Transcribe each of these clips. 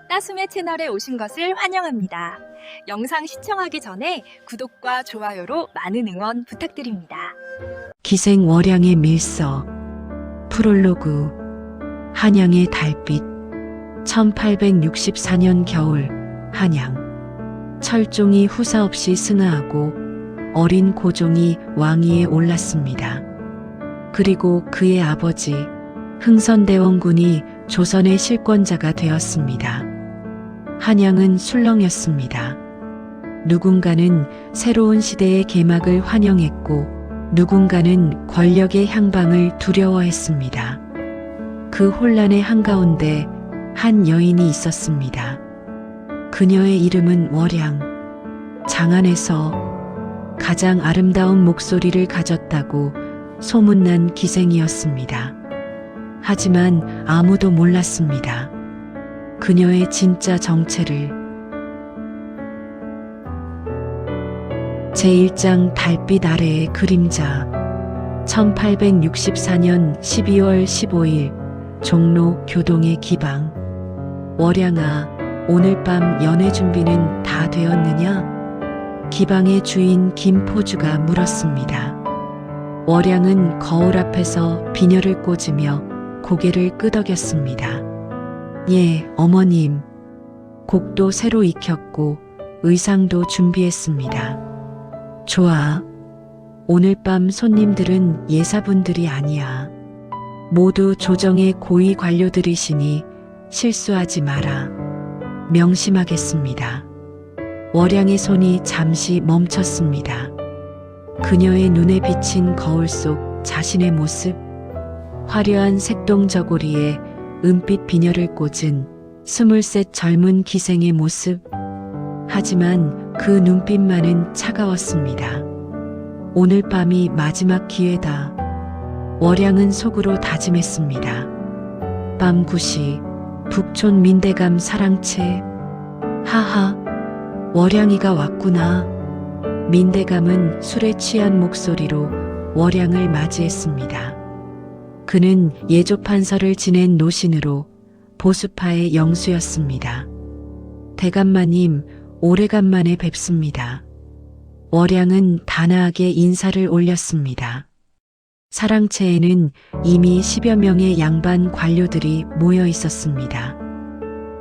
따숨의 채널에 오신 것을 환영합니다. 영상 시청하기 전에 구독과 좋아요로 많은 응원 부탁드립니다. 기생 월양의 밀서 프롤로그 한양의 달빛 1864년 겨울 한양 철종이 후사 없이 승하하고 어린 고종이 왕위에 올랐습니다. 그리고 그의 아버지 흥선대원군이 조선의 실권자가 되었습니다. 한양은 술렁였습니다. 누군가는 새로운 시대의 개막을 환영했고 누군가는 권력의 향방을 두려워했습니다. 그 혼란의 한가운데 한 여인이 있었습니다. 그녀의 이름은 월양. 장안에서 가장 아름다운 목소리를 가졌다고 소문난 기생이었습니다. 하지만 아무도 몰랐습니다. 그녀의 진짜 정체를. 제1장 달빛 아래의 그림자 1864년 12월 15일 종로 교동의 기방. 월양아, 오늘 밤 연애 준비는 다 되었느냐? 기방의 주인 김포주가 물었습니다. 월양은 거울 앞에서 비녀를 꽂으며 고개를 끄덕였습니다. 예, 어머님. 곡도 새로 익혔고 의상도 준비했습니다. 좋아. 오늘 밤 손님들은 예사분들이 아니야. 모두 조정의 고위 관료들이시니 실수하지 마라. 명심하겠습니다. 월양의 손이 잠시 멈췄습니다. 그녀의 눈에 비친 거울 속 자신의 모습, 화려한 색동 저고리에 은빛 비녀를 꽂은 23 젊은 기생의 모습. 하지만 그 눈빛만은 차가웠습니다. 오늘 밤이 마지막 기회다. 월양은 속으로 다짐했습니다. 밤 9시 북촌 민대감 사랑채. 하하, 월양이가 왔구나. 민대감은 술에 취한 목소리로 월양을 맞이했습니다. 그는 예조판서를 지낸 노신으로 보수파의 영수였습니다. 대감마님, 오래간만에 뵙습니다. 월양은 단아하게 인사를 올렸습니다. 사랑채에는 이미 10여 명의 양반 관료들이 모여 있었습니다.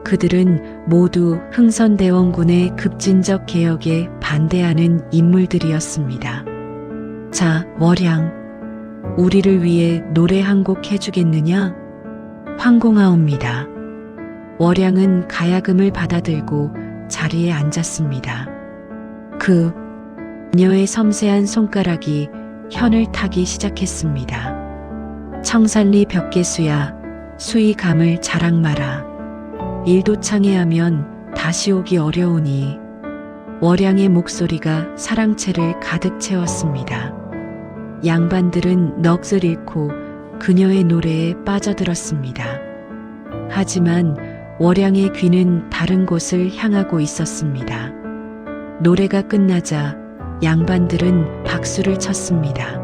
그들은 모두 흥선대원군의 급진적 개혁에 반대하는 인물들이었습니다. 자, 월양. 우리를 위해 노래 한 곡 해주겠느냐? 황공하옵니다. 월양은 가야금을 받아들고 자리에 앉았습니다. 그녀의 섬세한 손가락이 현을 타기 시작했습니다. 청산리 벽계수야, 수이 감을 자랑 마라. 일도 창해하면 다시 오기 어려우니. 월양의 목소리가 사랑채를 가득 채웠습니다. 양반들은 넋을 잃고 그녀의 노래에 빠져들었습니다. 하지만 월양의 귀는 다른 곳을 향하고 있었습니다. 노래가 끝나자 양반들은 박수를 쳤습니다.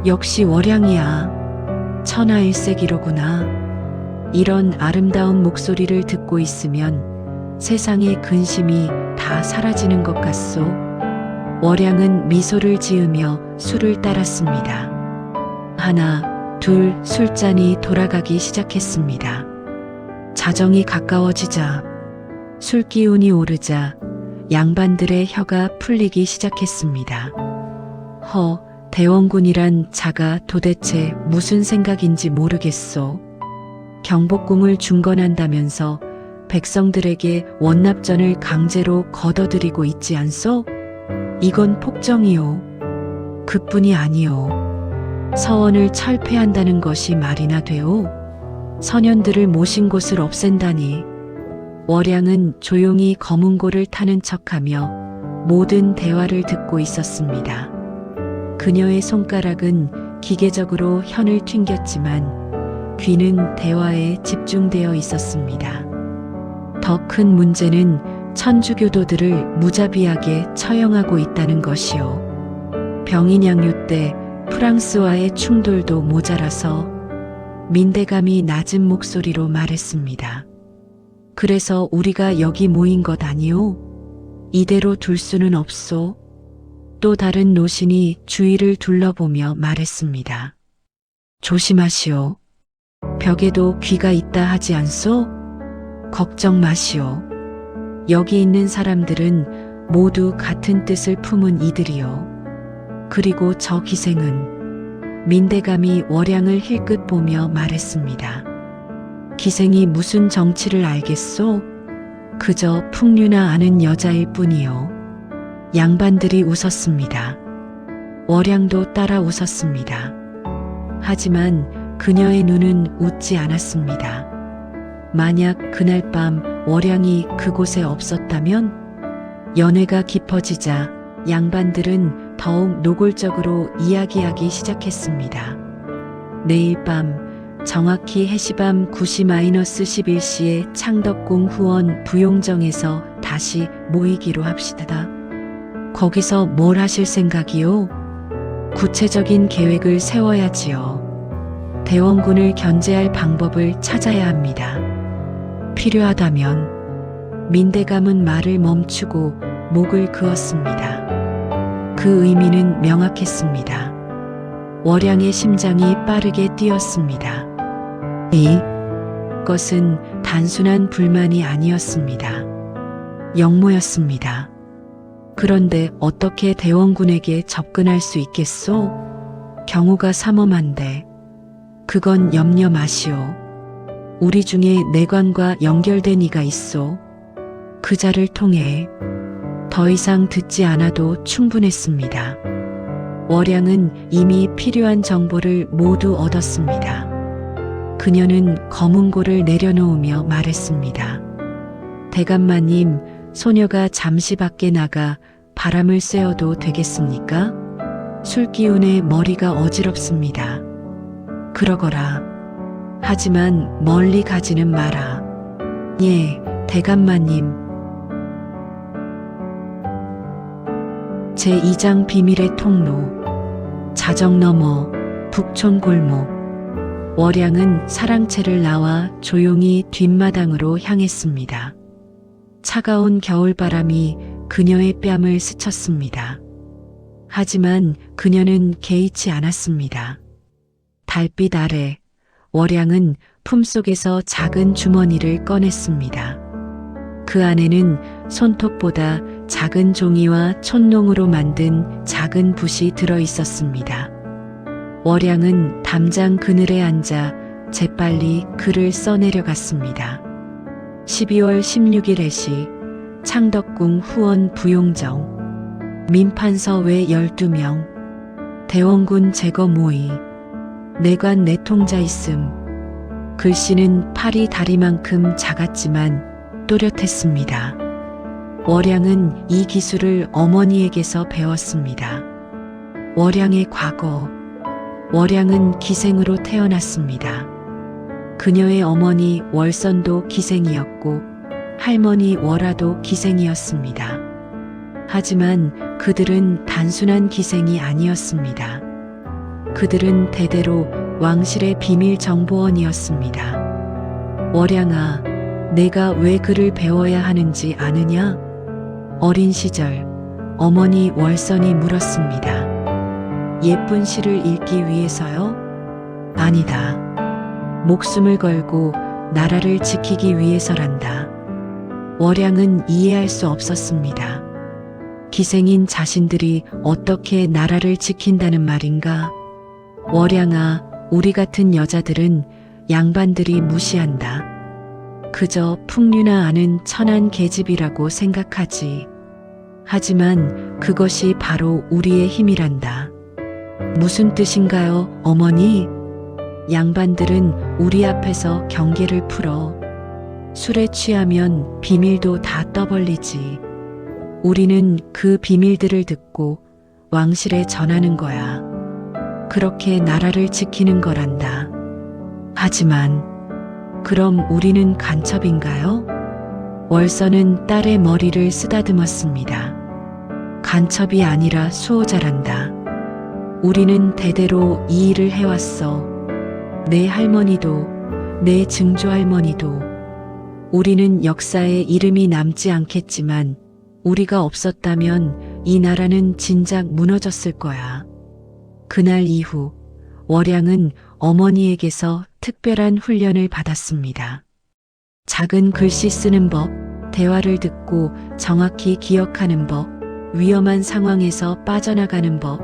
역시 월양이야. 천하일색이로구나. 이런 아름다운 목소리를 듣고 있으면 세상의 근심이 다 사라지는 것 같소. 월양은 미소를 지으며 술을 따랐습니다. 하나, 둘, 술잔이 돌아가기 시작했습니다. 자정이 가까워지자, 술 기운이 오르자 양반들의 혀가 풀리기 시작했습니다. 대원군이란 자가 도대체 무슨 생각인지 모르겠소. 경복궁을 중건한다면서 백성들에게 원납전을 강제로 걷어들이고 있지 않소? 이건 폭정이요. 그뿐이 아니요. 서원을 철폐한다는 것이 말이나 되오. 선현들을 모신 곳을 없앤다니. 월양은 조용히 검은고를 타는 척하며 모든 대화를 듣고 있었습니다. 그녀의 손가락은 기계적으로 현을 튕겼지만 귀는 대화에 집중되어 있었습니다. 더 큰 문제는 천주교도들을 무자비하게 처형하고 있다는 것이요. 병인양요 때 프랑스와의 충돌도 모자라서 민대감이 낮은 목소리로 말했습니다. 그래서 우리가 여기 모인 것 아니오? 이대로 둘 수는 없소. 또 다른 노신이 주위를 둘러보며 말했습니다. 조심하시오. 벽에도 귀가 있다 하지 않소? 걱정 마시오. 여기 있는 사람들은 모두 같은 뜻을 품은 이들이요. 그리고 저 기생은 민대감이 월양을 힐끗 보며 말했습니다. 기생이 무슨 정치를 알겠소? 그저 풍류나 아는 여자일 뿐이요. 양반들이 웃었습니다. 월양도 따라 웃었습니다. 하지만 그녀의 눈은 웃지 않았습니다. 만약 그날 밤 월양이 그곳에 없었다면 연회가 깊어지자 양반들은 더욱 노골적으로 이야기하기 시작했습니다. 내일 밤 정확히 해시밤 9시-11시에 창덕궁 후원 부용정에서 다시 모이기로 합시다. 거기서 뭘 하실 생각이요? 구체적인 계획을 세워야지요. 대원군을 견제할 방법을 찾아야 합니다. 필요하다면 민대감은 말을 멈추고 목을 그었습니다. 그 의미는 명확했습니다. 월양의 심장이 빠르게 뛰었습니다. 이것은 단순한 불만이 아니었습니다. 역모였습니다. 그런데 어떻게 대원군에게 접근할 수 있겠소? 경우가 삼엄한데 그건 염려 마시오. 우리 중에 내관과 연결된 이가 있소. 그 자를 통해 더 이상 듣지 않아도 충분했습니다. 월양은 이미 필요한 정보를 모두 얻었습니다. 그녀는 검은고를 내려놓으며 말했습니다. 대감마님, 소녀가 잠시 밖에 나가 바람을 쐬어도 되겠습니까? 술기운에 머리가 어지럽습니다. 그러거라. 하지만 멀리 가지는 마라. 예, 대감마님. 제2장 비밀의 통로. 자정 너머 북촌 골목. 월양은 사랑채를 나와 조용히 뒷마당으로 향했습니다. 차가운 겨울바람이 그녀의 뺨을 스쳤습니다. 하지만 그녀는 개의치 않았습니다. 달빛 아래 월양은 품속에서 작은 주머니를 꺼냈습니다. 그 안에는 손톱보다 작은 종이와 촛농으로 만든 작은 붓이 들어 있었습니다. 월양은 담장 그늘에 앉아 재빨리 글을 써내려갔습니다. 12월 16일 해시 창덕궁 후원 부용정 민판서 외 12명 대원군 제거 모의 내관 내통자 있음. 글씨는 팔이 다리만큼 작았지만 또렷했습니다. 월양은 이 기술을 어머니에게서 배웠습니다. 월양의 과거. 월양은 기생으로 태어났습니다. 그녀의 어머니 월선도 기생이었고 할머니 월아도 기생이었습니다. 하지만 그들은 단순한 기생이 아니었습니다. 그들은 대대로 왕실의 비밀 정보원이었습니다. 월양아, 내가 왜 글을 배워야 하는지 아느냐? 어린 시절 어머니 월선이 물었습니다. 예쁜 시를 읽기 위해서요? 아니다. 목숨을 걸고 나라를 지키기 위해서란다. 월양은 이해할 수 없었습니다. 기생인 자신들이 어떻게 나라를 지킨다는 말인가? 월양아, 우리 같은 여자들은 양반들이 무시한다. 그저 풍류나 아는 천한 계집이라고 생각하지. 하지만 그것이 바로 우리의 힘이란다. 무슨 뜻인가요, 어머니? 양반들은 우리 앞에서 경계를 풀어. 술에 취하면 비밀도 다 떠벌리지. 우리는 그 비밀들을 듣고 왕실에 전하는 거야. 그렇게 나라를 지키는 거란다. 하지만 그럼 우리는 간첩인가요? 월선은 딸의 머리를 쓰다듬었습니다. 간첩이 아니라 수호자란다. 우리는 대대로 이 일을 해왔어. 내 할머니도, 내 증조할머니도. 우리는 역사에 이름이 남지 않겠지만 우리가 없었다면 이 나라는 진작 무너졌을 거야. 그날 이후 월양은 어머니에게서 특별한 훈련을 받았습니다. 작은 글씨 쓰는 법, 대화를 듣고 정확히 기억하는 법, 위험한 상황에서 빠져나가는 법,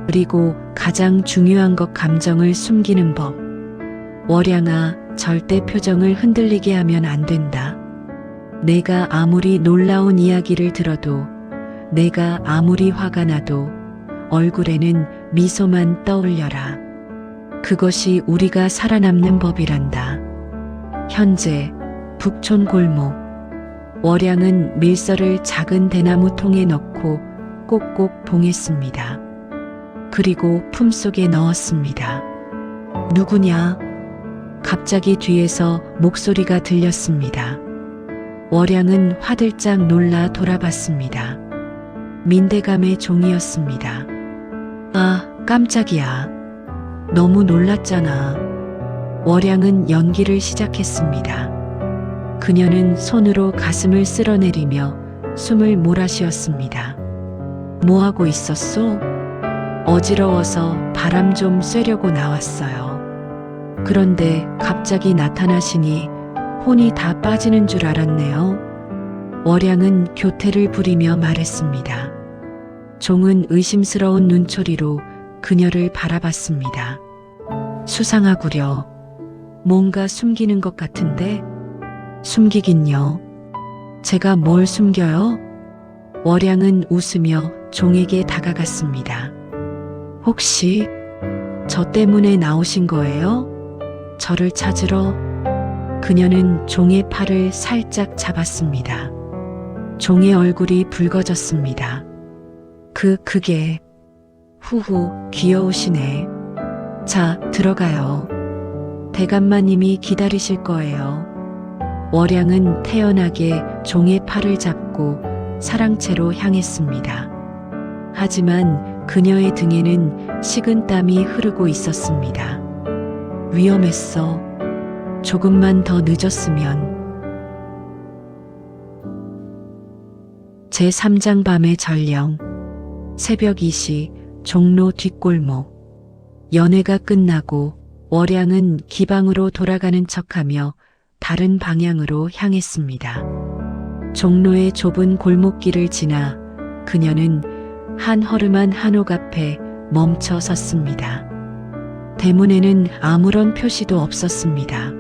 그리고 가장 중요한 것 감정을 숨기는 법. 월양아, 절대 표정을 흔들리게 하면 안 된다. 내가 아무리 놀라운 이야기를 들어도, 내가 아무리 화가 나도 얼굴에는 미소만 떠올려라. 그것이 우리가 살아남는 법이란다. 현재 북촌 골목. 월양은 밀서를 작은 대나무 통에 넣고 꼭꼭 봉했습니다. 그리고 품속에 넣었습니다. 누구냐? 갑자기 뒤에서 목소리가 들렸습니다. 월양은 화들짝 놀라 돌아봤습니다. 민대감의 종이었습니다. 아, 깜짝이야. 너무 놀랐잖아. 월양은 연기를 시작했습니다. 그녀는 손으로 가슴을 쓸어내리며 숨을 몰아쉬었습니다. 뭐하고 있었소? 어지러워서 바람 좀 쐬려고 나왔어요. 그런데 갑자기 나타나시니 혼이 다 빠지는 줄 알았네요. 월양은 교태를 부리며 말했습니다. 종은 의심스러운 눈초리로 그녀를 바라봤습니다. 수상하구려. 뭔가 숨기는 것 같은데? 숨기긴요. 제가 뭘 숨겨요? 월양은 웃으며 종에게 다가갔습니다. 혹시 저 때문에 나오신 거예요? 저를 찾으러? 그녀는 종의 팔을 살짝 잡았습니다. 종의 얼굴이 붉어졌습니다. 그게 후후 귀여우시네. 자, 들어가요. 대감마님이 기다리실 거예요. 월양은 태연하게 종의 팔을 잡고 사랑채로 향했습니다. 하지만 그녀의 등에는 식은땀이 흐르고 있었습니다. 위험했어. 조금만 더 늦었으면. 제3장 밤의 전령. 새벽 2시 종로 뒷골목. 연회가 끝나고 월양은 기방으로 돌아가는 척하며 다른 방향으로 향했습니다. 종로의 좁은 골목길을 지나 그녀는 한 허름한 한옥 앞에 멈춰 섰습니다. 대문에는 아무런 표시도 없었습니다.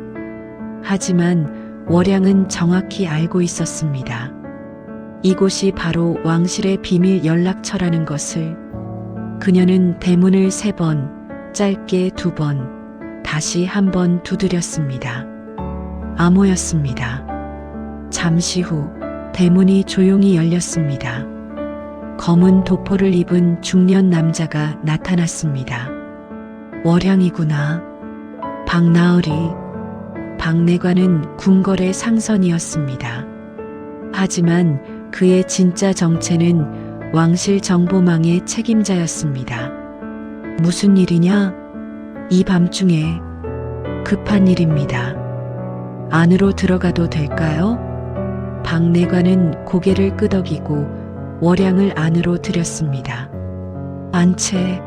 하지만 월양은 정확히 알고 있었습니다. 이곳이 바로 왕실의 비밀 연락처라는 것을. 그녀는 대문을 3번, 짧게 2번, 다시 1번 두드렸습니다. 암호였습니다. 잠시 후 대문이 조용히 열렸습니다. 검은 도포를 입은 중년 남자가 나타났습니다. 월양이구나. 박나으리. 박내관은 궁궐의 상선이었습니다. 하지만 그의 진짜 정체는 왕실 정보망의 책임자였습니다. 무슨 일이냐? 이 밤중에. 급한 일입니다. 안으로 들어가도 될까요? 박내관은 고개를 끄덕이고 월양을 안으로 들였습니다. 안채.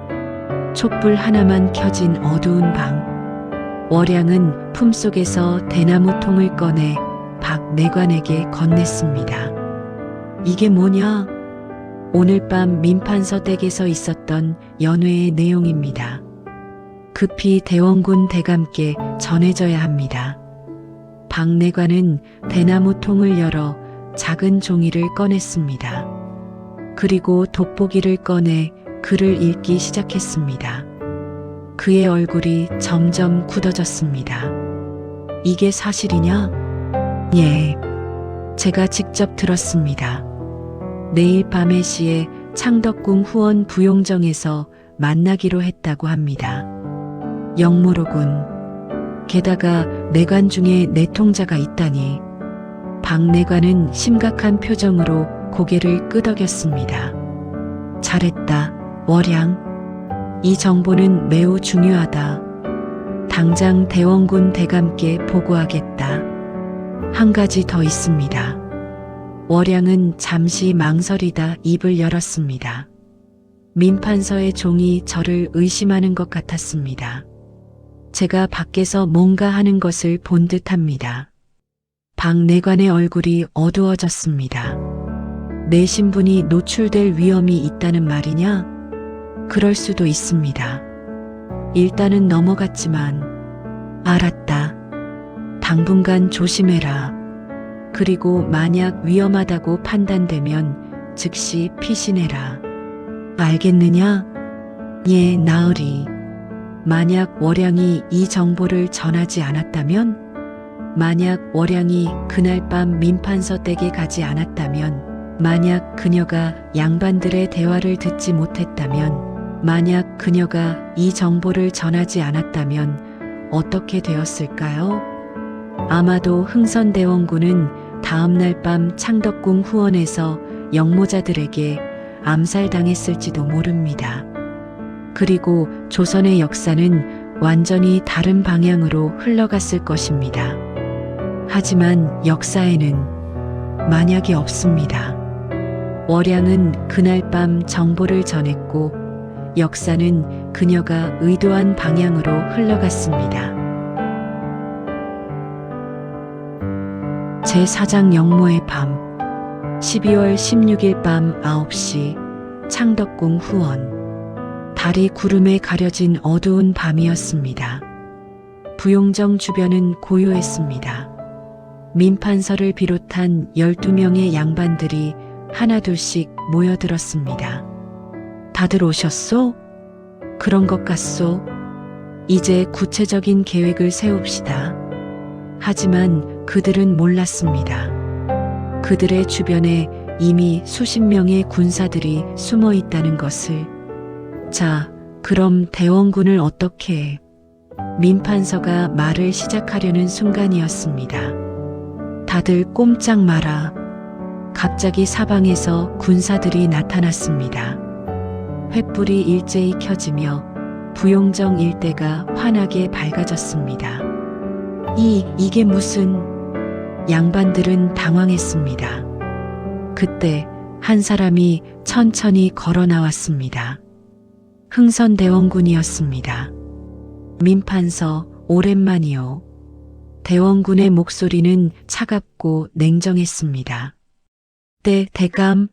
촛불 하나만 켜진 어두운 방. 월양은 품속에서 대나무 통을 꺼내 박내관에게 건넸습니다. 이게 뭐냐? 오늘 밤 민판서 댁에서 있었던 연회의 내용입니다. 급히 대원군 대감께 전해져야 합니다. 박내관은 대나무 통을 열어 작은 종이를 꺼냈습니다. 그리고 돋보기를 꺼내 글을 읽기 시작했습니다. 그의 얼굴이 점점 굳어졌습니다. 이게 사실이냐? 예, 제가 직접 들었습니다. 내일 밤 4시에 창덕궁 후원 부용정에서 만나기로 했다고 합니다. 영모로군. 게다가 내관 중에 내통자가 있다니. 박내관은 심각한 표정으로 고개를 끄덕였습니다. 잘했다, 월양. 이 정보는 매우 중요하다. 당장 대원군 대감께 보고하겠다. 한 가지 더 있습니다. 월양은 잠시 망설이다 입을 열었습니다. 민판서의 종이 저를 의심하는 것 같았습니다. 제가 밖에서 뭔가 하는 것을 본 듯합니다. 박내관의 얼굴이 어두워졌습니다. 내 신분이 노출될 위험이 있다는 말이냐? 그럴 수도 있습니다. 일단은 넘어갔지만, 알았다. 당분간 조심해라. 그리고 만약 위험하다고 판단되면 즉시 피신해라. 알겠느냐? 예, 나으리. 만약 월양이 이 정보를 전하지 않았다면? 만약 월양이 그날 밤 민판서 댁에 가지 않았다면? 만약 그녀가 양반들의 대화를 듣지 못했다면? 만약 그녀가 이 정보를 전하지 않았다면 어떻게 되었을까요? 아마도 흥선대원군은 다음날 밤 창덕궁 후원에서 영모자들에게 암살당했을지도 모릅니다. 그리고 조선의 역사는 완전히 다른 방향으로 흘러갔을 것입니다. 하지만 역사에는 만약이 없습니다. 월양은 그날 밤 정보를 전했고 역사는 그녀가 의도한 방향으로 흘러갔습니다. 제4장 영모의 밤 12월 16일 밤 9시 창덕궁 후원. 달이 구름에 가려진 어두운 밤이었습니다. 부용정 주변은 고요했습니다. 민판서를 비롯한 12명의 양반들이 하나둘씩 모여들었습니다. 다들 오셨소? 그런 것 같소? 이제 구체적인 계획을 세웁시다. 하지만 그들은 몰랐습니다. 그들의 주변에 이미 수십 명의 군사들이 숨어 있다는 것을. 자, 그럼 대원군을 어떻게 해? 민판서가 말을 시작하려는 순간이었습니다. 다들 꼼짝 마라. 갑자기 사방에서 군사들이 나타났습니다. 횃불이 일제히 켜지며 부용정 일대가 환하게 밝아졌습니다. 이게 무슨... 양반들은 당황했습니다. 그때 한 사람이 천천히 걸어 나왔습니다. 흥선대원군이었습니다. 민판서 오랜만이요. 대원군의 목소리는 차갑고 냉정했습니다. 대감,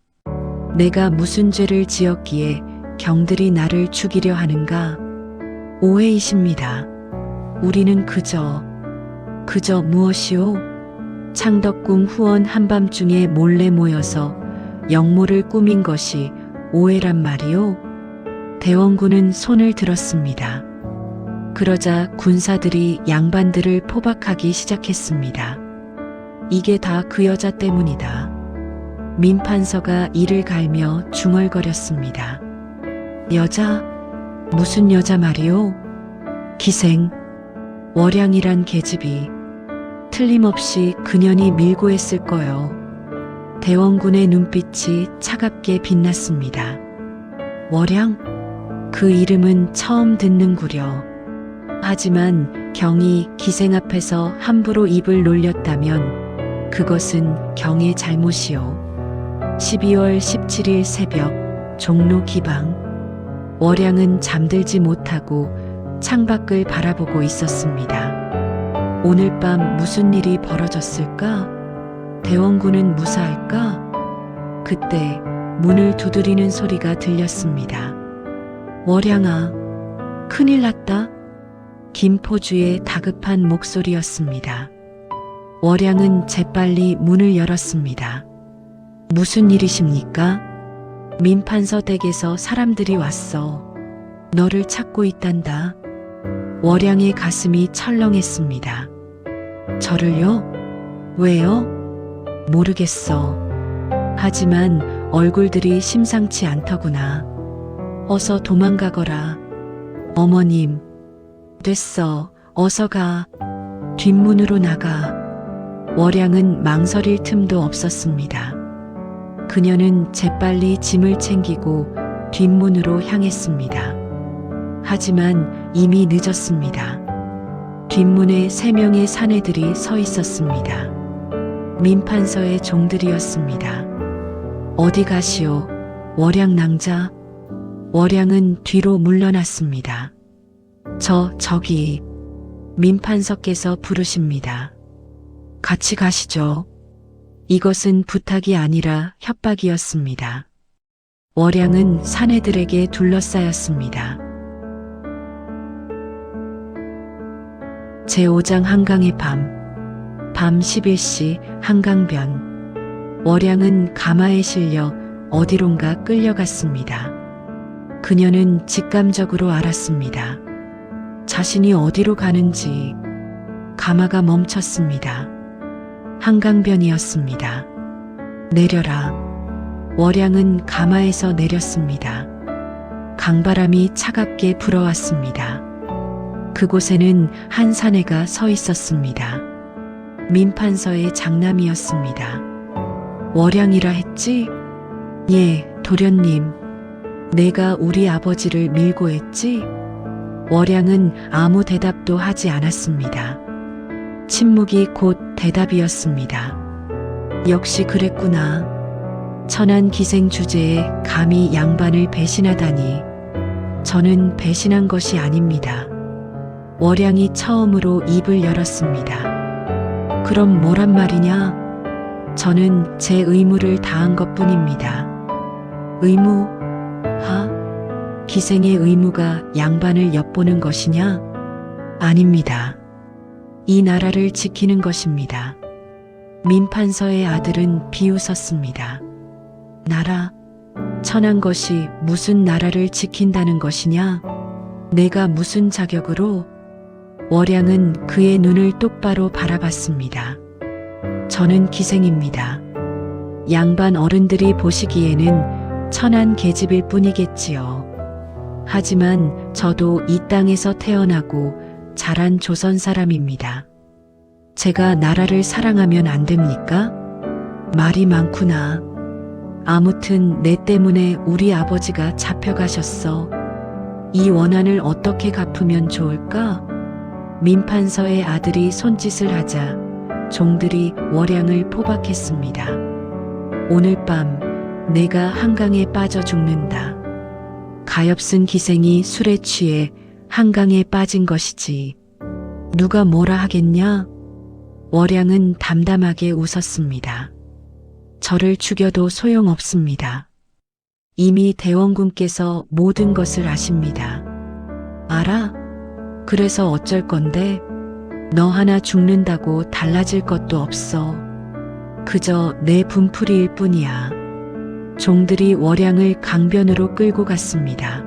내가 무슨 죄를 지었기에 경들이 나를 죽이려 하는가? 오해이십니다. 우리는 그저 무엇이오? 창덕궁 후원 한밤중에 몰래 모여서 영모를 꾸민 것이 오해란 말이오? 대원군은 손을 들었습니다. 그러자 군사들이 양반들을 포박하기 시작했습니다. 이게 다 그 여자 때문이다. 민판서가 이를 갈며 중얼거렸습니다. 여자? 무슨 여자 말이오? 기생, 월양이란 계집이 틀림없이 그년이 밀고 했을 거요. 대원군의 눈빛이 차갑게 빛났습니다. 월양? 그 이름은 처음 듣는구려. 하지만 경이 기생 앞에서 함부로 입을 놀렸다면 그것은 경의 잘못이요. 12월 17일 새벽 종로 기방. 월양은 잠들지 못하고 창밖을 바라보고 있었습니다. 오늘 밤 무슨 일이 벌어졌을까? 대원군은 무사할까? 그때 문을 두드리는 소리가 들렸습니다. 월양아, 큰일 났다. 김포주의 다급한 목소리였습니다. 월양은 재빨리 문을 열었습니다. 무슨 일이십니까? 민판서 댁에서 사람들이 왔어. 너를 찾고 있단다. 월양의 가슴이 철렁했습니다. 저를요? 왜요? 모르겠어. 하지만 얼굴들이 심상치 않더구나. 어서 도망가거라. 어머님, 됐어. 어서 가. 뒷문으로 나가. 월양은 망설일 틈도 없었습니다. 그녀는 재빨리 짐을 챙기고 뒷문으로 향했습니다. 하지만 이미 늦었습니다. 뒷문에 3명의 사내들이 서 있었습니다. 민판서의 종들이었습니다. 어디 가시오, 월양 낭자? 월양은 뒤로 물러났습니다. 저기, 민판서께서 부르십니다. 같이 가시죠. 이것은 부탁이 아니라 협박이었습니다. 월양은 사내들에게 둘러싸였습니다. 제5장 한강의 밤 11시 한강변. 월양은 가마에 실려 어디론가 끌려갔습니다. 그녀는 직감적으로 알았습니다. 자신이 어디로 가는지. 가마가 멈췄습니다. 한강변이었습니다. 내려라. 월양은 가마에서 내렸습니다. 강바람이 차갑게 불어왔습니다. 그곳에는 한 사내가 서 있었습니다. 민판서의 장남이었습니다. 월양이라 했지? 예, 도련님. 내가 우리 아버지를 밀고 했지? 월양은 아무 대답도 하지 않았습니다. 침묵이 곧 대답이었습니다. 역시 그랬구나. 천안 기생 주제에 감히 양반을 배신하다니. 저는 배신한 것이 아닙니다. 월양이 처음으로 입을 열었습니다. 그럼 뭐란 말이냐? 저는 제 의무를 다한 것뿐입니다. 의무? 기생의 의무가 양반을 엿보는 것이냐? 아닙니다. 이 나라를 지키는 것입니다. 민판서의 아들은 비웃었습니다. 나라? 천한 것이 무슨 나라를 지킨다는 것이냐? 내가 무슨 자격으로? 월양은 그의 눈을 똑바로 바라봤습니다. 저는 기생입니다. 양반 어른들이 보시기에는 천한 계집일 뿐이겠지요. 하지만 저도 이 땅에서 태어나고 자란 조선 사람입니다. 제가 나라를 사랑하면 안 됩니까? 말이 많구나. 아무튼 내 때문에 우리 아버지가 잡혀가셨어. 이 원한을 어떻게 갚으면 좋을까? 민판서의 아들이 손짓을 하자 종들이 월양을 포박했습니다. 오늘 밤 내가 한강에 빠져 죽는다. 가엾은 기생이 술에 취해 한강에 빠진 것이지. 누가 뭐라 하겠냐? 월양은 담담하게 웃었습니다. 저를 죽여도 소용없습니다. 이미 대원군께서 모든 것을 아십니다. 알아? 그래서 어쩔 건데? 너 하나 죽는다고 달라질 것도 없어. 그저 내 분풀이일 뿐이야. 종들이 월양을 강변으로 끌고 갔습니다.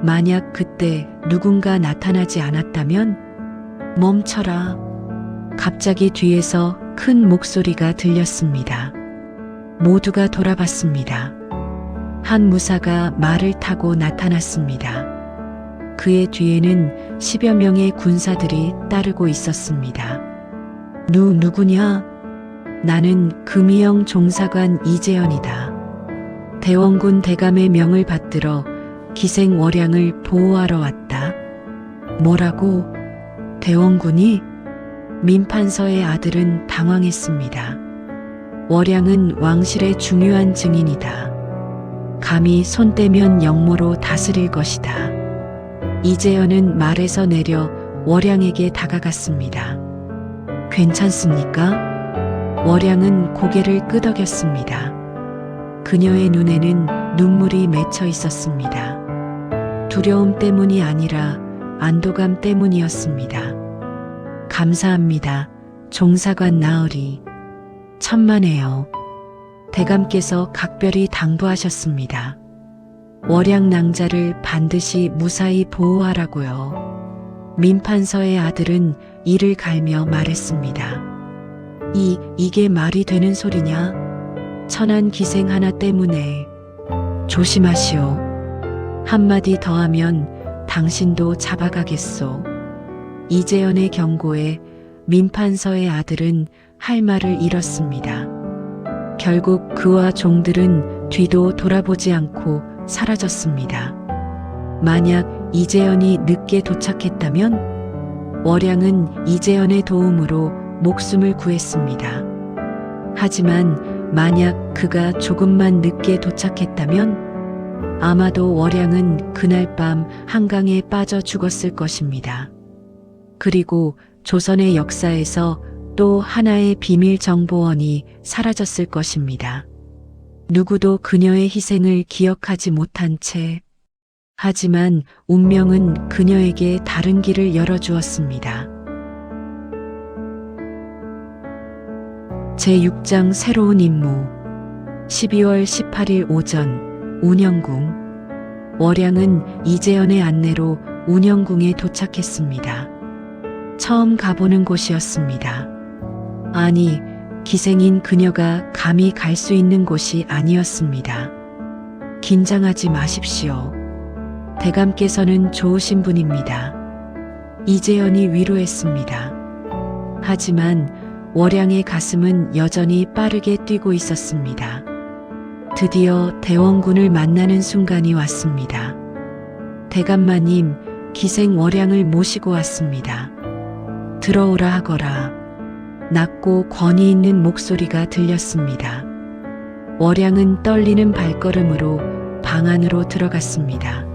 만약 그때 누군가 나타나지 않았다면? 멈춰라. 갑자기 뒤에서 큰 목소리가 들렸습니다. 모두가 돌아봤습니다. 한 무사가 말을 타고 나타났습니다. 그의 뒤에는 10여 명의 군사들이 따르고 있었습니다. 누구냐? 나는 금이영 종사관 이재현이다. 대원군 대감의 명을 받들어 기생 월양을 보호하러 왔다. 뭐라고? 대원군이? 민판서의 아들은 당황했습니다. 월양은 왕실의 중요한 증인이다. 감히 손 떼면 역모로 다스릴 것이다. 이재현은 말에서 내려 월양에게 다가갔습니다. 괜찮습니까? 월양은 고개를 끄덕였습니다. 그녀의 눈에는 눈물이 맺혀 있었습니다. 두려움 때문이 아니라 안도감 때문이었습니다. 감사합니다. 종사관 나으리. 천만에요. 대감께서 각별히 당부하셨습니다. 월양 낭자를 반드시 무사히 보호하라고요. 민판서의 아들은 이를 갈며 말했습니다. 이게 말이 되는 소리냐? 천한 기생 하나 때문에. 조심하시오. 한마디 더하면 당신도 잡아가겠소. 이재현의 경고에 민판서의 아들은 할 말을 잃었습니다. 결국 그와 종들은 뒤도 돌아보지 않고 사라졌습니다. 만약 이재현이 늦게 도착했다면 월양은 이재현의 도움으로 목숨을 구했습니다. 하지만 만약 그가 조금만 늦게 도착했다면 아마도 월양은 그날 밤 한강에 빠져 죽었을 것입니다. 그리고 조선의 역사에서 또 하나의 비밀 정보원이 사라졌을 것입니다. 누구도 그녀의 희생을 기억하지 못한 채, 하지만 운명은 그녀에게 다른 길을 열어주었습니다. 제6장 새로운 임무. 12월 18일 오전 운영궁. 월양은 이재현의 안내로 운영궁에 도착했습니다. 처음 가보는 곳이었습니다. 아니, 기생인 그녀가 감히 갈 수 있는 곳이 아니었습니다. 긴장하지 마십시오. 대감께서는 좋으신 분입니다. 이재현이 위로했습니다. 하지만 월양의 가슴은 여전히 빠르게 뛰고 있었습니다. 드디어 대원군을 만나는 순간이 왔습니다. 대감마님, 기생 월양을 모시고 왔습니다. 들어오라 하거라. 낮고 권위 있는 목소리가 들렸습니다. 월양은 떨리는 발걸음으로 방 안으로 들어갔습니다.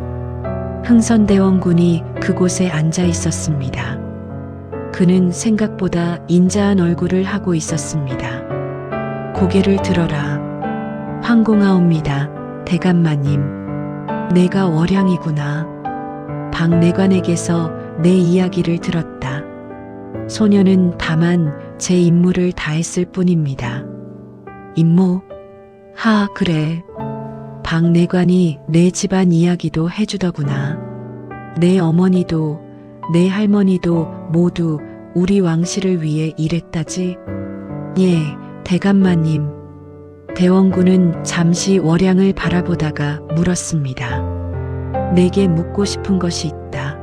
흥선대원군이 그곳에 앉아 있었습니다. 그는 생각보다 인자한 얼굴을 하고 있었습니다. 고개를 들어라. 황공하옵니다. 대감마님. 내가 월양이구나. 박내관에게서 내 이야기를 들었다. 소녀는 다만 제 임무를 다했을 뿐입니다. 임무? 하, 그래. 박내관이 내 집안 이야기도 해주더구나. 내 어머니도 내 할머니도 모두 우리 왕실을 위해 일했다지? 예, 대감마님. 대원군은 잠시 월양을 바라보다가 물었습니다. 내게 묻고 싶은 것이 있다.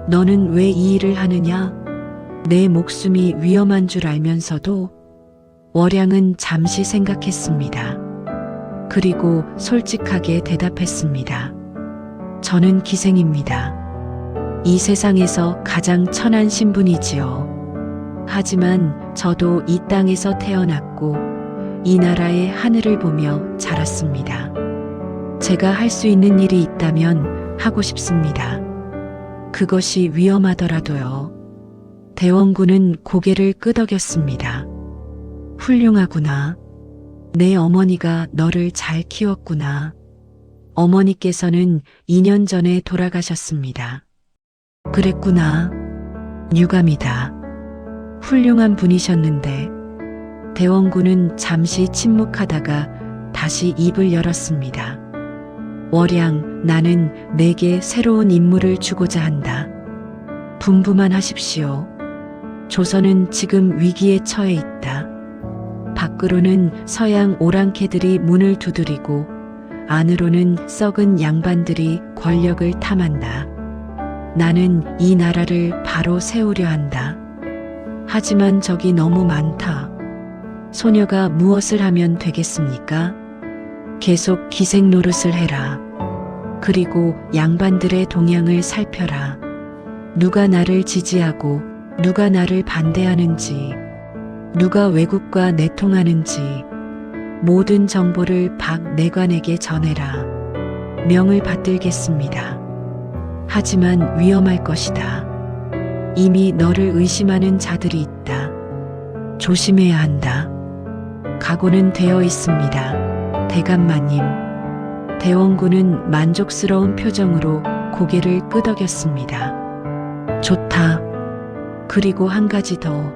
너는 왜 이 일을 하느냐? 내 목숨이 위험한 줄 알면서도? 월양은 잠시 생각했습니다. 그리고 솔직하게 대답했습니다. 저는 기생입니다. 이 세상에서 가장 천한 신분이지요. 하지만 저도 이 땅에서 태어났고 이 나라의 하늘을 보며 자랐습니다. 제가 할 수 있는 일이 있다면 하고 싶습니다. 그것이 위험하더라도요. 대원군은 고개를 끄덕였습니다. 훌륭하구나. 내 어머니가 너를 잘 키웠구나. 어머니께서는 2년 전에 돌아가셨습니다. 그랬구나. 유감이다. 훌륭한 분이셨는데. 대원군은 잠시 침묵하다가 다시 입을 열었습니다. 월양, 나는 내게 새로운 임무를 주고자 한다. 분부만 하십시오. 조선은 지금 위기에 처해 있다. 밖으로는 서양 오랑캐들이 문을 두드리고 안으로는 썩은 양반들이 권력을 탐한다. 나는 이 나라를 바로 세우려 한다. 하지만 적이 너무 많다. 소녀가 무엇을 하면 되겠습니까? 계속 기생 노릇을 해라. 그리고 양반들의 동향을 살펴라. 누가 나를 지지하고 누가 나를 반대하는지, 누가 외국과 내통하는지 모든 정보를 박내관에게 전해라. 명을 받들겠습니다. 하지만 위험할 것이다. 이미 너를 의심하는 자들이 있다. 조심해야 한다. 각오는 되어 있습니다. 대감마님. 대원군은 만족스러운 표정으로 고개를 끄덕였습니다. 좋다. 그리고 한 가지 더.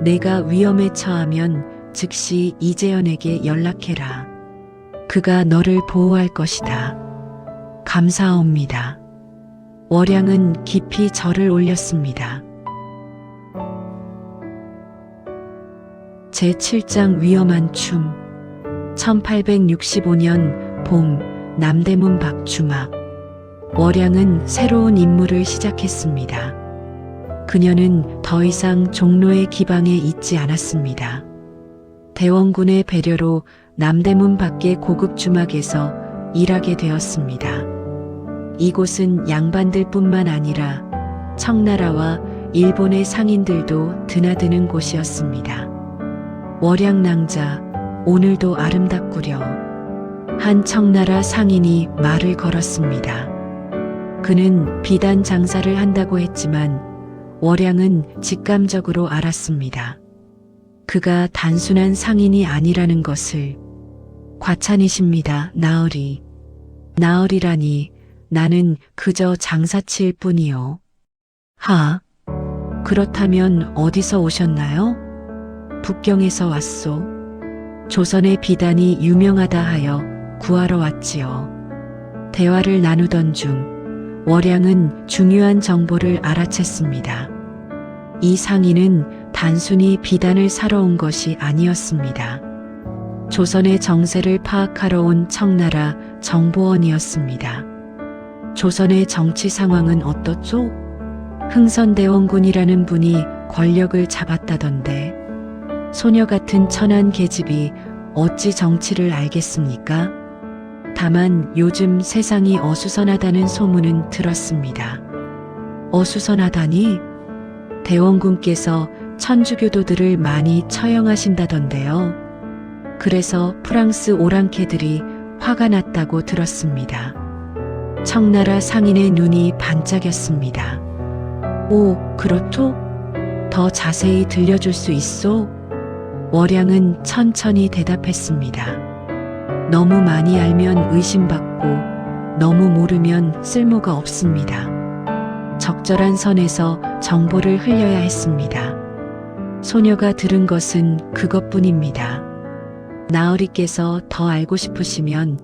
내가 위험에 처하면 즉시 이재현에게 연락해라. 그가 너를 보호할 것이다. 감사합니다. 월양은 깊이 절을 올렸습니다. 제7장 위험한 춤. 1865년 봄 남대문 박주막. 월양은 새로운 임무를 시작했습니다. 그녀는 더 이상 종로의 기방에 있지 않았습니다. 대원군의 배려로 남대문 밖의 고급 주막에서 일하게 되었습니다. 이곳은 양반들뿐만 아니라 청나라와 일본의 상인들도 드나드는 곳이었습니다. 월양낭자, 오늘도 아름답구려. 한 청나라 상인이 말을 걸었습니다. 그는 비단 장사를 한다고 했지만 월양은 직감적으로 알았습니다. 그가 단순한 상인이 아니라는 것을. 과찬이십니다, 나으리. 나으리라니, 나는 그저 장사치일 뿐이요. 하, 그렇다면 어디서 오셨나요? 북경에서 왔소. 조선의 비단이 유명하다 하여 구하러 왔지요. 대화를 나누던 중 월양은 중요한 정보를 알아챘습니다. 이 상인은 단순히 비단을 사러 온 것이 아니었습니다. 조선의 정세를 파악하러 온 청나라 정보원이었습니다. 조선의 정치 상황은 어떻죠? 흥선대원군이라는 분이 권력을 잡았다던데 소녀 같은 천한 계집이 어찌 정치를 알겠습니까? 다만 요즘 세상이 어수선하다는 소문은 들었습니다. 어수선하다니? 대원군께서 천주교도들을 많이 처형하신다던데요. 그래서 프랑스 오랑캐들이 화가 났다고 들었습니다. 청나라 상인의 눈이 반짝였습니다. 오, 그렇죠? 더 자세히 들려줄 수 있소? 월양은 천천히 대답했습니다. 너무 많이 알면 의심받고 너무 모르면 쓸모가 없습니다. 적절한 선에서 정보를 흘려야 했습니다. 소녀가 들은 것은 그것뿐입니다. 나으리께서 더 알고 싶으시면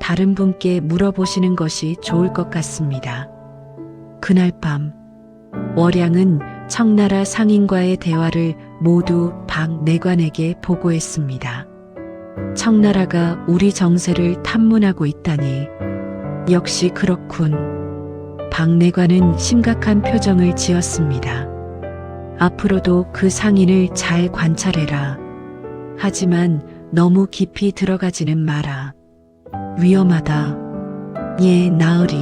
다른 분께 물어보시는 것이 좋을 것 같습니다. 그날 밤 월양은 청나라 상인과의 대화를 모두 박내관에게 보고했습니다. 청나라가 우리 정세를 탐문하고 있다니. 역시 그렇군. 박내관은 심각한 표정을 지었습니다. 앞으로도 그 상인을 잘 관찰해라. 하지만 너무 깊이 들어가지는 마라. 위험하다. 예, 나으리.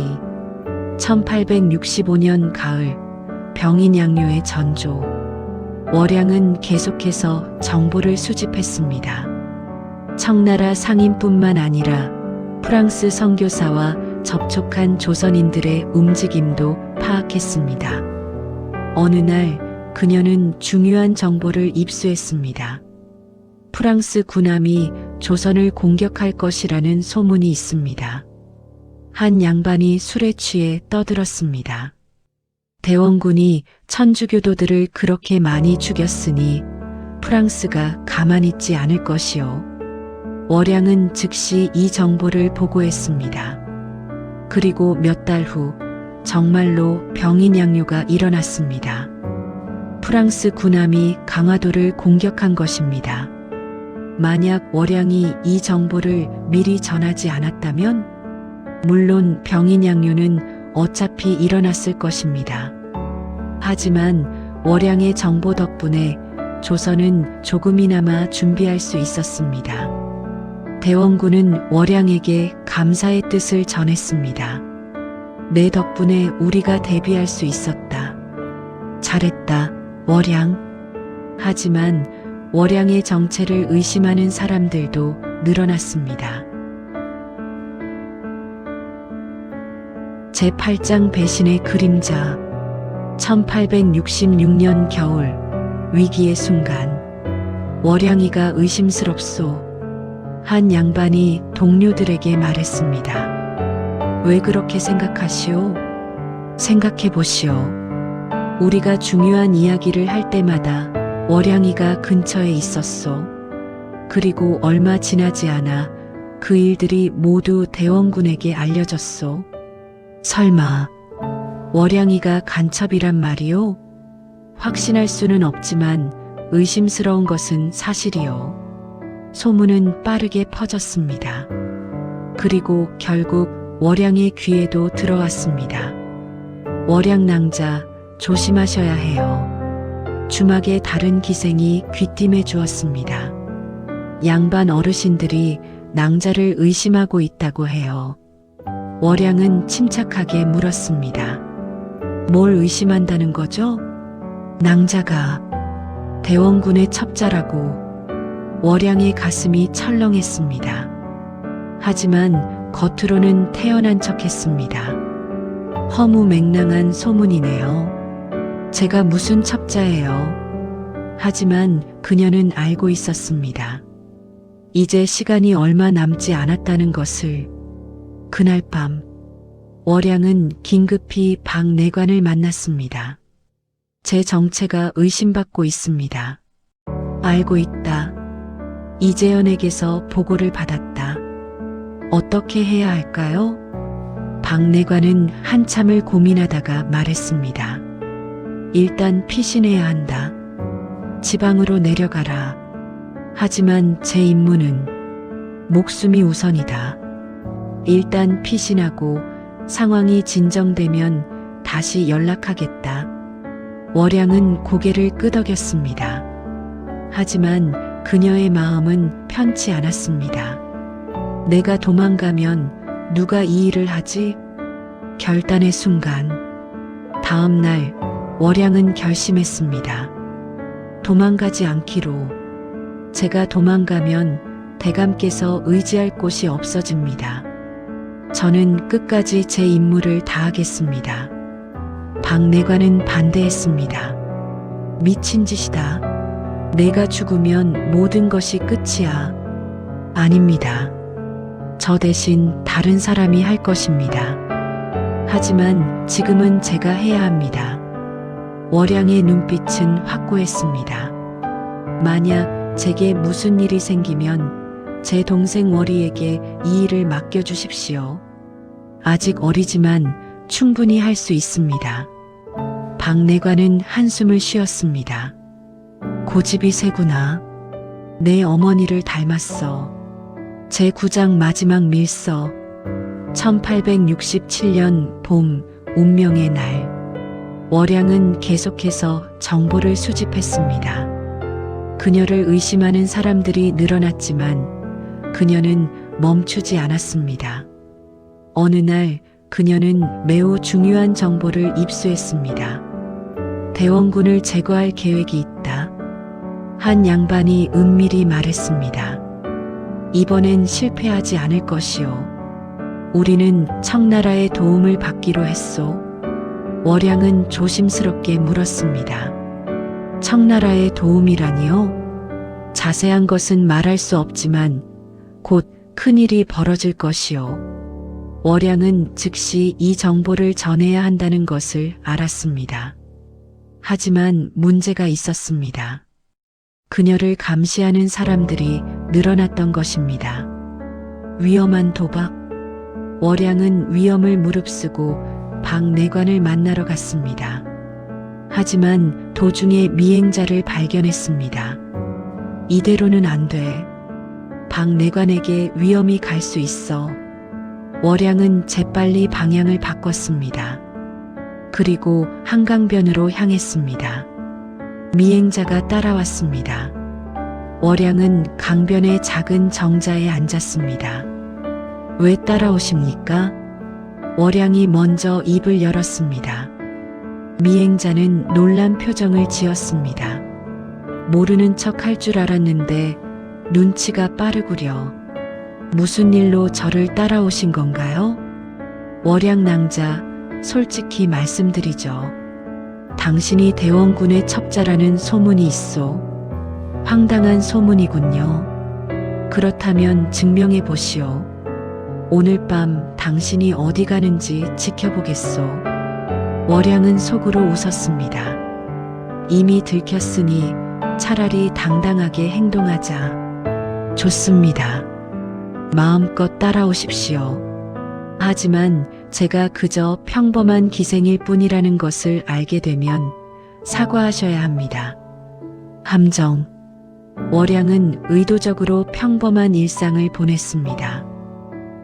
1865년 가을, 병인양요의 전조. 월양은 계속해서 정보를 수집했습니다. 청나라 상인뿐만 아니라 프랑스 선교사와 접촉한 조선인들의 움직임도 파악했습니다. 어느 날 그녀는 중요한 정보를 입수했습니다. 프랑스 군함이 조선을 공격할 것이라는 소문이 있습니다. 한 양반이 술에 취해 떠들었습니다. 대원군이 천주교도들을 그렇게 많이 죽였으니 프랑스가 가만히 있지 않을 것이요. 월양은 즉시 이 정보를 보고했습니다. 그리고 몇 달 후 정말로 병인양요가 일어났습니다. 프랑스 군함이 강화도를 공격한 것입니다. 만약 월양이 이 정보를 미리 전하지 않았다면 물론 병인양요는 어차피 일어났을 것입니다. 하지만 월양의 정보 덕분에 조선은 조금이나마 준비할 수 있었습니다. 대원군은 월양에게 감사의 뜻을 전했습니다. 내 덕분에 우리가 대비할 수 있었다. 잘했다, 월양. 하지만 월양의 정체를 의심하는 사람들도 늘어났습니다. 제8장 배신의 그림자. 1866년 겨울, 위기의 순간. 월양이가 의심스럽소. 한 양반이 동료들에게 말했습니다. 왜 그렇게 생각하시오? 생각해 보시오. 우리가 중요한 이야기를 할 때마다 월양이가 근처에 있었소. 그리고 얼마 지나지 않아 그 일들이 모두 대원군에게 알려졌소. 설마 월양이가 간첩이란 말이오? 확신할 수는 없지만 의심스러운 것은 사실이요. 소문은 빠르게 퍼졌습니다. 그리고 결국 월양의 귀에도 들어왔습니다. 월양 낭자, 조심하셔야 해요. 주막의 다른 기생이 귀띔해 주었습니다. 양반 어르신들이 낭자를 의심하고 있다고 해요. 월양은 침착하게 물었습니다. 뭘 의심한다는 거죠? 낭자가 대원군의 첩자라고. 월양의 가슴이 철렁했습니다. 하지만 겉으로는 태연한 척했습니다. 허무맹랑한 소문이네요. 제가 무슨 첩자예요. 하지만 그녀는 알고 있었습니다. 이제 시간이 얼마 남지 않았다는 것을. 그날 밤 월양은 긴급히 박내관을 만났습니다. 제 정체가 의심받고 있습니다. 알고 있다. 이재현에게서 보고를 받았다. 어떻게 해야 할까요? 박내관은 한참을 고민하다가 말했습니다. 일단 피신해야 한다. 지방으로 내려가라. 하지만 제 임무는 목숨이 우선이다. 일단 피신하고 상황이 진정되면 다시 연락하겠다. 월양은 고개를 끄덕였습니다. 하지만 그녀의 마음은 편치 않았습니다. 내가 도망가면 누가 이 일을 하지? 결단의 순간. 다음 날 월양은 결심했습니다. 도망가지 않기로. 제가 도망가면 대감께서 의지할 곳이 없어집니다. 저는 끝까지 제 임무를 다하겠습니다. 박내관은 반대했습니다. 미친 짓이다. 내가 죽으면 모든 것이 끝이야. 아닙니다. 저 대신 다른 사람이 할 것입니다. 하지만 지금은 제가 해야 합니다. 월양의 눈빛은 확고했습니다. 만약 제게 무슨 일이 생기면 제 동생 월이에게 이 일을 맡겨주십시오. 아직 어리지만 충분히 할 수 있습니다. 박내관은 한숨을 쉬었습니다. 고집이 세구나. 내 어머니를 닮았어. 제9장 마지막 밀서. 1867년 봄 운명의 날. 월양은 계속해서 정보를 수집했습니다. 그녀를 의심하는 사람들이 늘어났지만 그녀는 멈추지 않았습니다. 어느 날 그녀는 매우 중요한 정보를 입수했습니다. 대원군을 제거할 계획이 있다. 한 양반이 은밀히 말했습니다. 이번엔 실패하지 않을 것이오. 우리는 청나라의 도움을 받기로 했소. 월양은 조심스럽게 물었습니다. 청나라의 도움이라니요? 자세한 것은 말할 수 없지만 곧 큰일이 벌어질 것이오. 월양은 즉시 이 정보를 전해야 한다는 것을 알았습니다. 하지만 문제가 있었습니다. 그녀를 감시하는 사람들이 늘어났던 것입니다. 위험한 도박. 월양은 위험을 무릅쓰고 박내관을 만나러 갔습니다. 하지만 도중에 미행자를 발견했습니다. 이대로는 안 돼. 박내관에게 위험이 갈 수 있어. 월양은 재빨리 방향을 바꿨습니다. 그리고 한강변으로 향했습니다. 미행자가 따라왔습니다. 월양은 강변의 작은 정자에 앉았습니다. 왜 따라오십니까? 월양이 먼저 입을 열었습니다. 미행자는 놀란 표정을 지었습니다. 모르는 척 할 줄 알았는데 눈치가 빠르구려. 무슨 일로 저를 따라오신 건가요? 월양 낭자, 솔직히 말씀드리죠. 당신이 대원군의 첩자라는 소문이 있소. 황당한 소문이군요. 그렇다면 증명해 보시오. 오늘 밤 당신이 어디 가는지 지켜보겠소. 월양은 속으로 웃었습니다. 이미 들켰으니 차라리 당당하게 행동하자. 좋습니다. 마음껏 따라오십시오. 하지만 제가 그저 평범한 기생일 뿐이라는 것을 알게 되면 사과하셔야 합니다. 함정. 월양은 의도적으로 평범한 일상을 보냈습니다.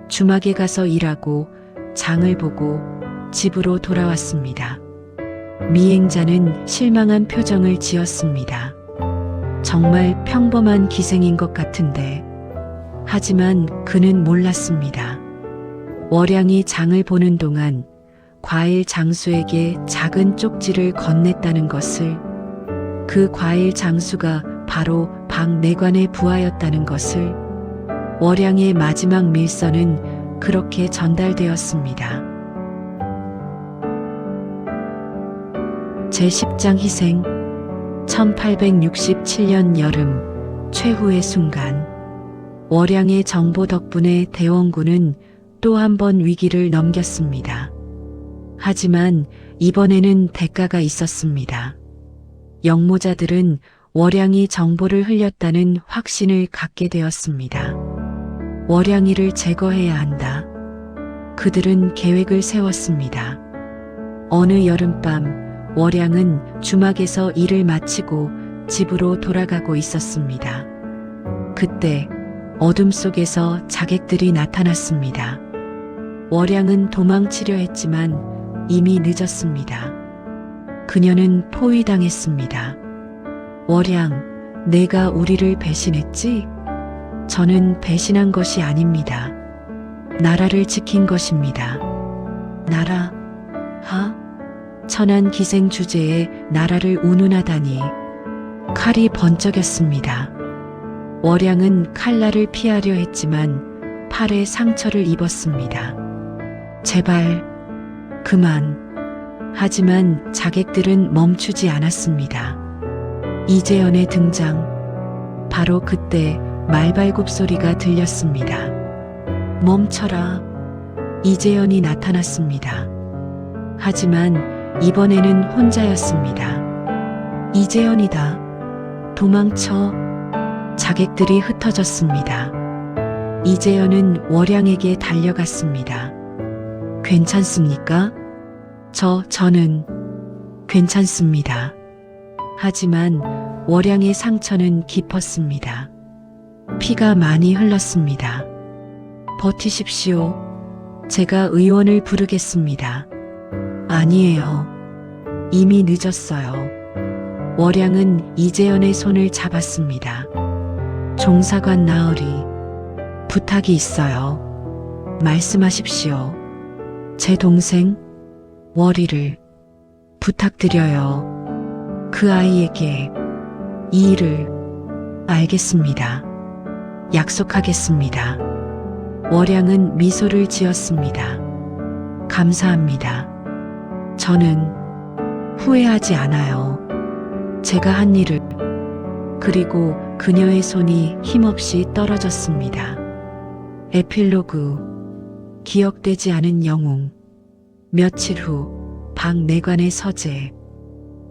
주막에 가서 일하고 장을 보고 집으로 돌아왔습니다. 미행자는 실망한 표정을 지었습니다. 정말 평범한 기생인 것 같은데. 하지만 그는 몰랐습니다. 월양이 장을 보는 동안 과일 장수에게 작은 쪽지를 건넸다는 것을. 그 과일 장수가 바로 박내관의 부하였다는 것을. 월양의 마지막 밀서는 그렇게 전달되었습니다. 제10장 희생. 1867년 여름 최후의 순간. 월양의 정보 덕분에 대원군은 또 한 번 위기를 넘겼습니다. 하지만 이번에는 대가가 있었습니다. 영모자들은 월양이 정보를 흘렸다는 확신을 갖게 되었습니다. 월양이를 제거해야 한다. 그들은 계획을 세웠습니다. 어느 여름밤 월양은 주막에서 일을 마치고 집으로 돌아가고 있었습니다. 그때 어둠 속에서 자객들이 나타났습니다. 월양은 도망치려 했지만 이미 늦었습니다. 그녀는 포위당했습니다. 월양, 내가 우리를 배신했지? 저는 배신한 것이 아닙니다. 나라를 지킨 것입니다. 나라, 천한 기생 주제에 나라를 운운하다니. 칼이 번쩍였습니다. 월양은 칼날을 피하려 했지만 팔에 상처를 입었습니다. 제발, 그만. 하지만 자객들은 멈추지 않았습니다. 이재연의 등장. 바로 그때 말발굽 소리가 들렸습니다. 멈춰라. 이재연이 나타났습니다. 하지만 이번에는 혼자였습니다. 이재연이다. 도망쳐. 자객들이 흩어졌습니다. 이재연은 월양에게 달려갔습니다. 괜찮습니까? 저는 괜찮습니다. 하지만 월양의 상처는 깊었습니다. 피가 많이 흘렀습니다. 버티십시오. 제가 의원을 부르겠습니다. 아니에요. 이미 늦었어요. 월양은 이재연의 손을 잡았습니다. 종사관 나으리, 부탁이 있어요. 말씀하십시오. 제 동생 월이를 부탁드려요. 그 아이에게 이 일을. 알겠습니다. 약속하겠습니다. 월양은 미소를 지었습니다. 감사합니다. 저는 후회하지 않아요. 제가 한 일을. 그리고 그녀의 손이 힘없이 떨어졌습니다. 에필로그. 기억되지 않은 영웅. 며칠 후 박내관의 서재.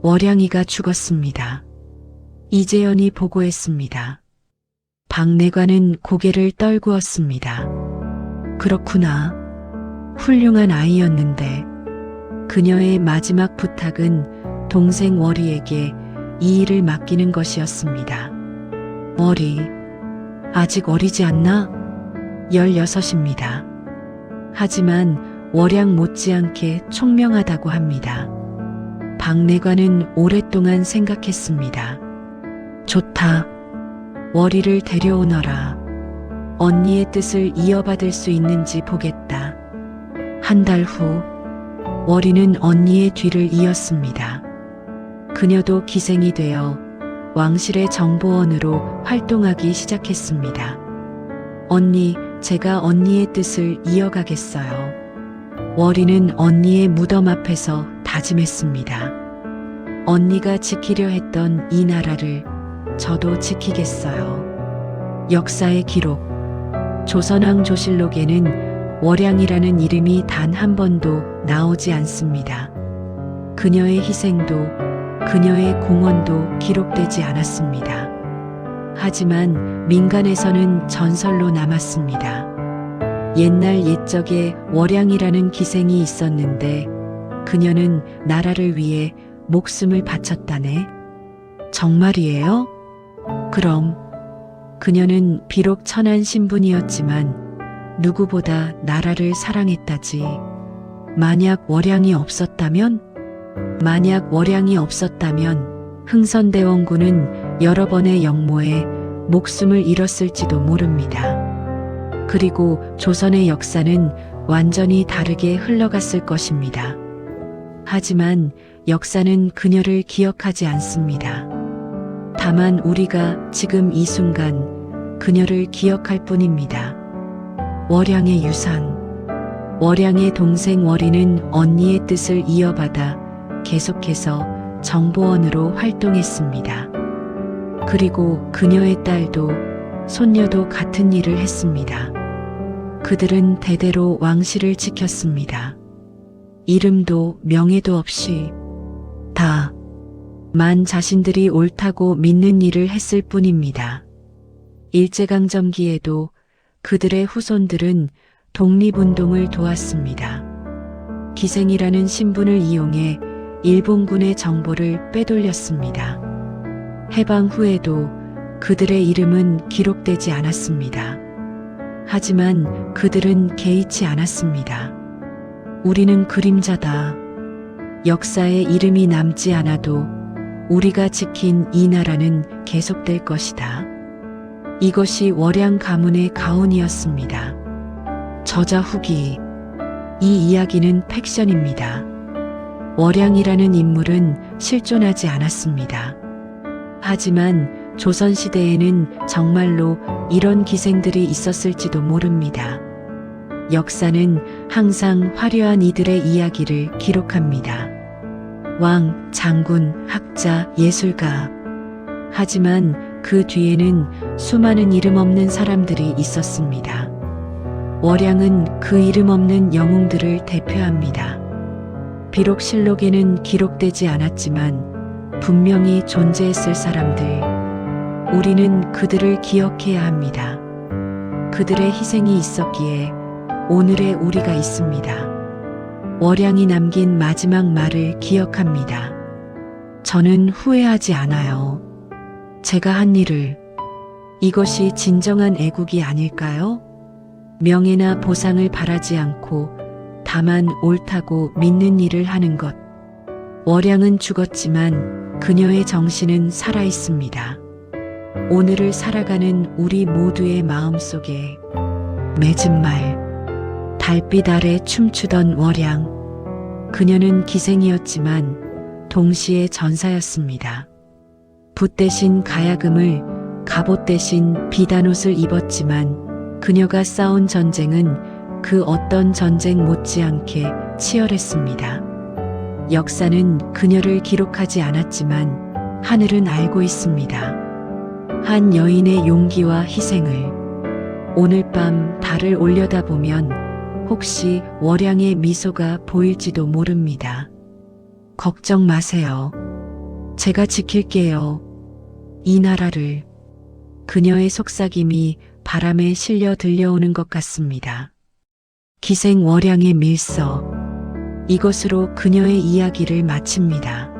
월양이가 죽었습니다. 이재연이 보고했습니다. 박내관은 고개를 떨구었습니다. 그렇구나. 훌륭한 아이였는데. 그녀의 마지막 부탁은 동생 월이에게 이 일을 맡기는 것이었습니다. 월이, 아직 어리지 않나? 16입니다. 하지만 월양 못지않게 총명하다고 합니다. 박내관은 오랫동안 생각했습니다. 좋다. 월이를 데려오너라. 언니의 뜻을 이어받을 수 있는지 보겠다. 한 달 후, 월이는 언니의 뒤를 이었습니다. 그녀도 기생이 되어 왕실의 정보원으로 활동하기 시작했습니다. 언니, 제가 언니의 뜻을 이어가겠어요. 월이는 언니의 무덤 앞에서 다짐했습니다. 언니가 지키려 했던 이 나라를 저도 지키겠어요. 역사의 기록. 조선왕 조실록에는 월양이라는 이름이 단 한 번도 나오지 않습니다. 그녀의 희생도 그녀의 공헌도 기록되지 않았습니다. 하지만 민간에서는 전설로 남았습니다. 옛날 옛적에 월양이라는 기생이 있었는데 그녀는 나라를 위해 목숨을 바쳤다네. 정말이에요? 그럼 그녀는 비록 천한 신분이었지만 누구보다 나라를 사랑했다지. 만약 월양이 없었다면 흥선대원군은 여러 번의 역모에 목숨을 잃었을지도 모릅니다. 그리고 조선의 역사는 완전히 다르게 흘러갔을 것입니다. 하지만 역사는 그녀를 기억하지 않습니다. 다만 우리가 지금 이 순간 그녀를 기억할 뿐입니다. 월양의 유산. 월양의 동생 월이는 언니의 뜻을 이어받아 계속해서 정보원으로 활동했습니다. 그리고 그녀의 딸도 손녀도 같은 일을 했습니다. 그들은 대대로 왕실을 지켰습니다. 이름도 명예도 없이 다만 자신들이 옳다고 믿는 일을 했을 뿐입니다. 일제강점기에도 그들의 후손들은 독립운동을 도왔습니다. 기생이라는 신분을 이용해 일본군의 정보를 빼돌렸습니다. 해방 후에도 그들의 이름은 기록되지 않았습니다. 하지만 그들은 개의치 않았습니다. 우리는 그림자다. 역사에 이름이 남지 않아도 우리가 지킨 이 나라는 계속될 것이다. 이것이 월양 가문의 가훈이었습니다. 저자 후기. 이 이야기는 팩션입니다. 월양이라는 인물은 실존하지 않았습니다. 하지만 조선시대에는 정말로 이런 기생들이 있었을지도 모릅니다. 역사는 항상 화려한 이들의 이야기를 기록합니다. 왕, 장군, 학자, 예술가. 하지만 그 뒤에는 수많은 이름 없는 사람들이 있었습니다. 월양은 그 이름 없는 영웅들을 대표합니다. 비록 실록에는 기록되지 않았지만 분명히 존재했을 사람들. 우리는 그들을 기억해야 합니다. 그들의 희생이 있었기에 오늘의 우리가 있습니다. 월양이 남긴 마지막 말을 기억합니다. 저는 후회하지 않아요. 제가 한 일을. 이것이 진정한 애국이 아닐까요? 명예나 보상을 바라지 않고 다만 옳다고 믿는 일을 하는 것. 월양은 죽었지만 그녀의 정신은 살아 있습니다. 오늘을 살아가는 우리 모두의 마음속에 맺은 말. 달빛 아래 춤추던 월양. 그녀는 기생이었지만 동시에 전사였습니다. 붓 대신 가야금을, 갑옷 대신 비단옷을 입었지만 그녀가 싸운 전쟁은 그 어떤 전쟁 못지않게 치열했습니다. 역사는 그녀를 기록하지 않았지만 하늘은 알고 있습니다. 한 여인의 용기와 희생을. 오늘 밤 달을 올려다보면 혹시 월양의 미소가 보일지도 모릅니다. 걱정 마세요. 제가 지킬게요. 이 나라를. 그녀의 속삭임이 바람에 실려 들려오는 것 같습니다. 기생 월양의 밀서. 이것으로 그녀의 이야기를 마칩니다.